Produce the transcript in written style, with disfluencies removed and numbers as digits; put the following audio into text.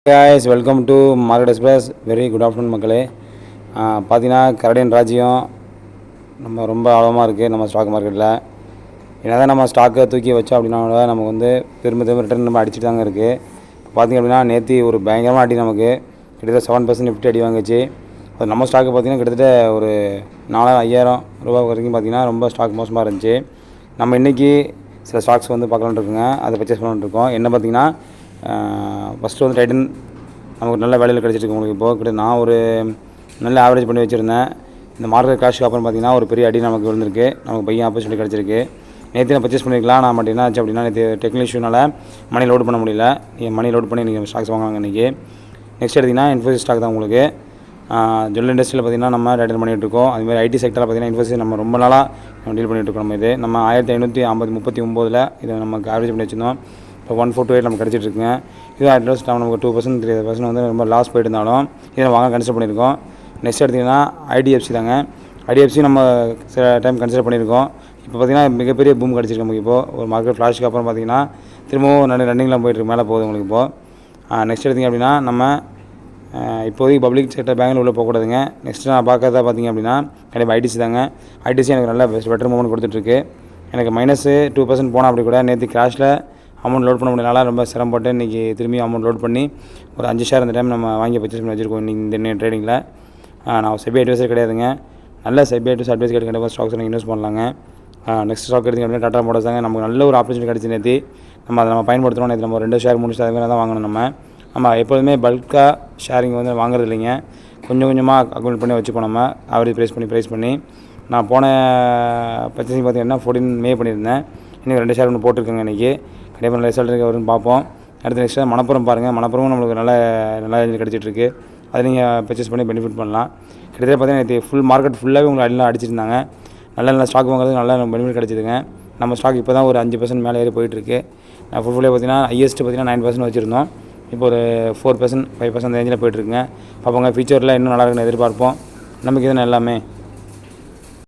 guys, welcome to Market Express. Very good afternoon மக்களே. பார்த்தீங்கன்னா கரடியன் ராஜ்யம் நம்ம ரொம்ப ஆழமாக இருக்குது நம்ம ஸ்டாக் மார்க்கெட்டில். என்னதான் நம்ம ஸ்டாக்கை தூக்கி வச்சோம் அப்படின்னா நமக்கு வந்து திரும்ப ரிட்டர்ன் நம்ம அடிச்சுட்டு தாங்க இருக்குது. பார்த்திங்க அப்படின்னா நேற்று ஒரு பயங்கரமாக அடி நமக்கு கிட்டத்தட்ட 7% நிஃப்டி அடி வாங்கிச்சு. அது நம்ம ஸ்டாக்கு பார்த்திங்கன்னா கிட்டத்தட்ட ஒரு 4,000-5,000 ரூபா வரைக்கும் பார்த்திங்கன்னா ரொம்ப ஸ்டாக் மோசமாக இருந்துச்சு. நம்ம இன்றைக்கி சில ஸ்டாக்ஸ் வந்து பார்க்கலான்னு இருக்குங்க, அதை பர்ச்சேஸ் பண்ணலான்னு இருக்கோம். என்ன பார்த்திங்கன்னா ஃபஸ்ட்டு வந்து டைட்டன் நமக்கு நல்ல வேலையில் கிடச்சிருக்கு. உங்களுக்கு இப்போது கிட்ட நான் ஒரு நல்ல ஆவரேஜ் பண்ணி வச்சுருந்தேன். இந்த மார்க்கெட் கிராஷ்க்கு அப்புறம் பார்த்திங்கன்னா ஒரு பெரிய அடி நமக்கு விழுந்திருக்கு. நமக்கு பையன் ஆப்பர்ச்சுனிட்டி கிடச்சிருக்கு. நேற்று நான் பர்ச்சேஸ் பண்ணிக்கலாம். நான் மட்டும் என்ன ஆச்சு அப்படின்னா நேற்று டெக்னிக்கல் இஷ்யூனால் மணி லோட் பண்ண முடியல. நீங்கள் மணி லோட் பண்ணி நீங்கள் ஸ்டாக்ஸ் வாங்குவாங்க இன்றைக்கி. நெக்ஸ்ட் எடுத்திங்கன்னா இன்ஃபோசிஸ் ஸ்டாக் தான் உங்களுக்கு. ஜுவல் இண்டஸ்ட்ரியில் பார்த்திங்கன்னா நம்ம டைட்டன் பண்ணிகிட்ருக்கோம். அதுமாதிரி ஐடி செக்டரில் பார்த்திங்கன்னா இன்ஃபோசிஸ் நம்ம ரொம்ப நாளாக டீல் பண்ணிகிட்ருக்கோம். நம்ம 1539 இதை நமக்கு ஆவரேஜ் பண்ணி வச்சுருந்தோம். இப்போ 1428 நமக்கு கிடச்சிட்ருக்குங்க. இது அட்லீஸ்ட் நமக்கு 2% 3% வந்து ரொம்ப லாஸ் போயிட்டு இருந்தாலும் இதை வாங்க கன்சிடர் பண்ணியிருக்கோம். நெக்ஸ்ட் எடுத்திங்கன்னா ஐடிஎஃப்சி தாங்க. ஐடிஎஃப்சி நம்ம சில டைம் கன்சிடர் பண்ணியிருக்கோம். இப்போ பார்த்திங்கன்னா மிகப்பெரிய பூம் கிடச்சிருக்கு நமக்கு. இப்போது ஒரு மார்க்கெட் ஃப்ளாஷ்க்கு அப்புறம் பார்த்திங்கன்னா திரும்பவும் ரன்னிங்கில் போயிட்டு மேலே போகுது உங்களுக்கு இப்போது. நெக்ஸ்ட் எடுத்திங்க அப்படின்னா நம்ம இப்போதைக்கு பப்ளிக் செக்டர் பேங்கில் உள்ளே போகக்கூடாதுங்க. நெக்ஸ்ட்டு நான் பார்க்கறதா பார்த்திங்க அப்படின்னா கண்டிப்பாக ஐடிசி தாங்க. ஐடிசி எனக்கு நல்ல பெட்டர் மூவ்மெண்ட் கொடுத்துட்ருக்கு. எனக்கு -2% போனால் அப்படி கூட நேற்று கிராஷில் அமௌண்ட் லோட் பண்ண முடியல. ரொம்ப சிரமப்பட்டு இன்றைக்கி திரும்பி அமௌண்ட் லோட் பண்ணி ஒரு 5 ஷேர் அந்த டைம் நம்ம வாங்கி பர்ச்சேஸ் பண்ணி வச்சுருக்கோம் இந்த ட்ரேடிங்கில். நான் செபி அட்வைசர் கிடையாதுங்க. நல்ல செபி அட்வைஸ் கேட்டு கண்டிப்பாக ஸ்டாக்ஸ் நீங்கள் இன்வெஸ்ட் பண்ணலாங்க. நெக்ஸ்ட் ஸ்டாக் எடுத்திங்க அப்படின்னா டாடா மோட்டார்ஸ் தாங்க. நமக்கு நல்ல ஒரு ஆப்பர்ச்சுனிட்டி கிடச்சி நேற்று அதை பயன்படுத்தணும். நேற்று நம்ம 2 ஷேர் 3 ஷேர் அதுமாதிரி தான் வாங்கணும். நம்ம எப்போதுமே பல்காக ஷேரிங் வந்து வாங்குறது இல்லைங்க. கொஞ்சம் கொஞ்சமாக அக்கௌண்ட் பண்ணி வச்சுப்போம். நம்ம ஆவரேஜ் ப்ரைஸ் பண்ணி நான் போன பர்ச்சேசிங் பார்த்திங்கன்னா 14 மே பண்ணியிருந்தேன். இன்றைக்கி 2 ஷேர் ஒன்று போட்டிருக்கேங்க. இன்றைக்கி கண்டிப்பாக நல்ல ரிசல்ட் இருக்குது வரும்னு பார்ப்போம். அடுத்த நெக்ஸ்ட்டு மணப்புறம் பாருங்கள். மணப்புறமும் நம்மளுக்கு நல்ல ரேஞ்சில் கிடச்சிட்ருக்கு. அதை நீங்கள் பர்ச்சேஸ் பண்ணி பெனிஃபிட் பண்ணலாம். கிட்டத்தட்ட பார்த்திங்கன்னா நேற்று ஃபுல் மார்க்கெட் ஃபுல்லாகவே உங்களுக்கு எல்லாம் அடிச்சிருந்தாங்க. நல்ல ஸ்டாக் வாங்குறது நல்ல பெனிஃபிட் கிடச்சிதுங்க. நம்ம ஸ்டாக் இப்போ தான் ஒரு 5% மேலே ஏறி போயிட்டுருக்கு. நான் ஃபுல்லே பார்த்திங்கன்னா ஹையஸ்ட்டு பார்த்திங்கன்னா 9% வச்சுருந்தோம். இப்போ ஒரு 4% 5% ரேஞ்சில் போயிட்டுருக்குங்க. பார்ப்போங்க ஃபியூச்சரில் இன்னும் நல்லா இருக்குன்னு எதிர்பார்ப்போம். நமக்கு இதுன்னு எல்லாமே